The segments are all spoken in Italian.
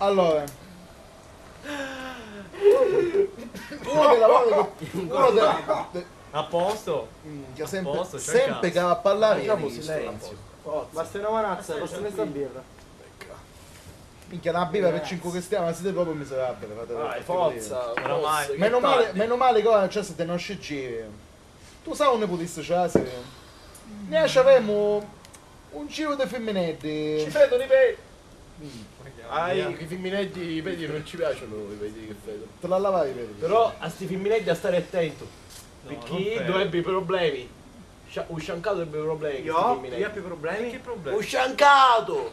Allora. Uno della... A posto. Minchia, A posto, c'è sempre che va a parlare. Facciamo vieni, silenzio. Ma stai una manazza, posso mettere a birra? Minchia, una birra per 5 che stiamo, ma siete proprio miserabili. Dai, forza. Oramai. forza, Meno male che cioè, se te non scegliere. Tu sai un potessi c'è? Noi avevamo un giro di femminetti. Ci vedo, ripeti. I femminetti, i pedi non ci piacciono, i pedi che vedo. Te la lavavi per Però a sti femminetti a stare attento. No, Perché non per. dovrebbe problemi. Un sciancato ebbe problemi. sti Io ho femminetti. più problemi? Che problema? Un sciancato!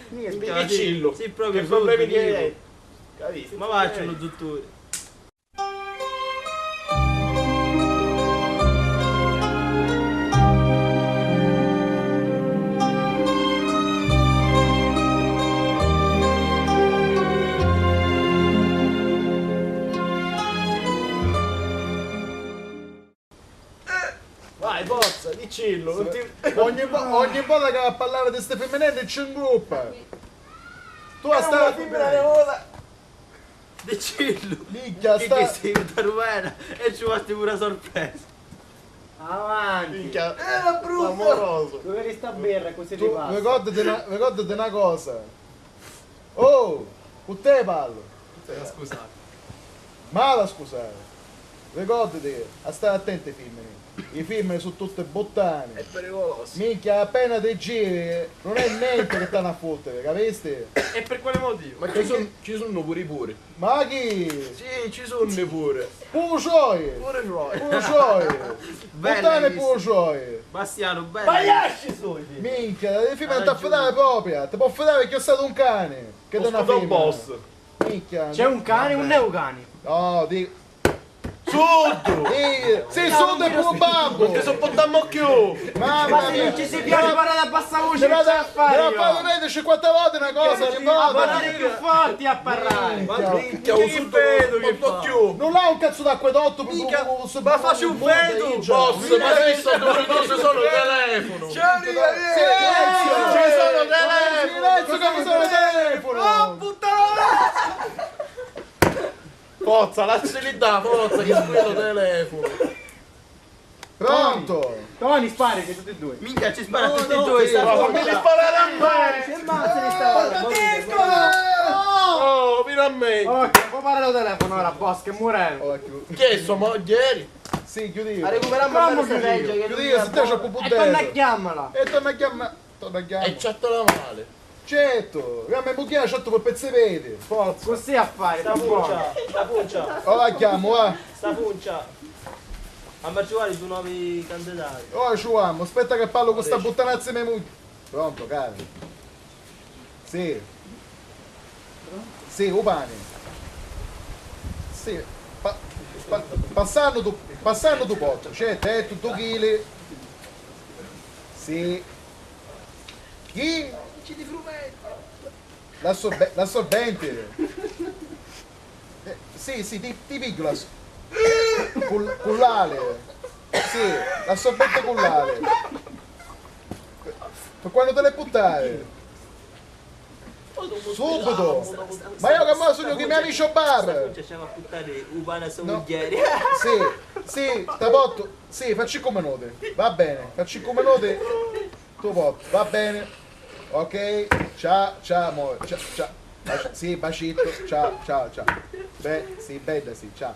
Niente. Che cillo! Sì, proprio Che problemi tutto, che dico. Capisci? Ma faccio lo dottore. Vai, forza, dicillo. Non ti... ogni volta che va a parlare di queste femminette c'è un gruppo. Tu a Una stare. femmina nervosa. Decillo. Minchia, Che sei venuta rumena e ci fatti pure una sorpresa. Avanti. Minchia, Era brutto. amoroso. Dove sta birra così Tu ripassa? ricordati una cosa. Oh, con te parlo. Scusate. Mala scusare. Ricordati, a stare attenti ai femmini. I femmini sono tutte È bottane. pericoloso. Minchia, appena ti giri, non è niente che stanno a fottere, capisci? E per quale motivo? Ma ci sono pure. Ma chi? Sì, ci sono pure. Pure suoi! Pure noi. Pure suoi! Bella Bottane che pure sì. suoi! Bastiano, bello. Pagliacci sui. Minchia, devi femmina non ti Hai ragione. affidare proprio! Ti può affidare perché è stato un cane! Che te una Scusa un femmina! boss. Minchia! C'è un cane e un neocani. No, di... Sotto. Sì, sono del puro babbo! Che so portammo più. Mamma mia! Non ci si piace parlare a bassa voce, Me che c'è a la fare fate io? vedere 50 volte una cosa, ogni A volta! parlare più forti a parlare. Minchia. Che vedo che fa più. Non ha un cazzo d'acquedotto per Mica, ma facci un vedo. Boss, ma che sono due cose solo telefono. Silenzio! Ci sono telefoni. Silenzio che mi sono il telefono! Forza, lasciali da, forza, che squillo telefono. Pronto? Tony, spari che tutti e due. Minchia, ci spara tutti e due. Ma fammi sparare a me. Che mazza li stava? Oh, vieni a me. Ok, può parlare al telefono ora, boss, che muore. Oh, chiudi. Che è sua moglie? Sì, chiudi io. Recuperiamo questa legge che Chiudi io, se te c'ho un E torna a po' chiamala. E torna a chiamare. Torna a E chiamare. c'atto la male. Certo, io mi buchiare certo per pezzi vedi. Forza. Così a fare, sta buono. Sta puncia. Ora chiamo, va. Sta puncia. A marciare su nuovi candidati. Ora ci vamo, aspetta che parlo con sta puttanazza mia moglie. Pronto, caro? Sì. Sì, upani. Sì. Passando tu porto, certo, tutto chili. Sì. Chi? Ci di frumenti. L'assorbente. Sì, ti piglio cullale. Sì, l'assorbente cullale. Per quando te le buttare? Subito! Ma io che mo sogno che i miei amici a bar! Ci stiamo a buttare umana No. somiglieri. Sì, tapotto. Sì, facci come note. Va bene, facci come note. Tu porto, va bene. Ok, ciao, amore. Ciao. Sì, bacetto. Ciao. Beh, sì, bella, sì, ciao.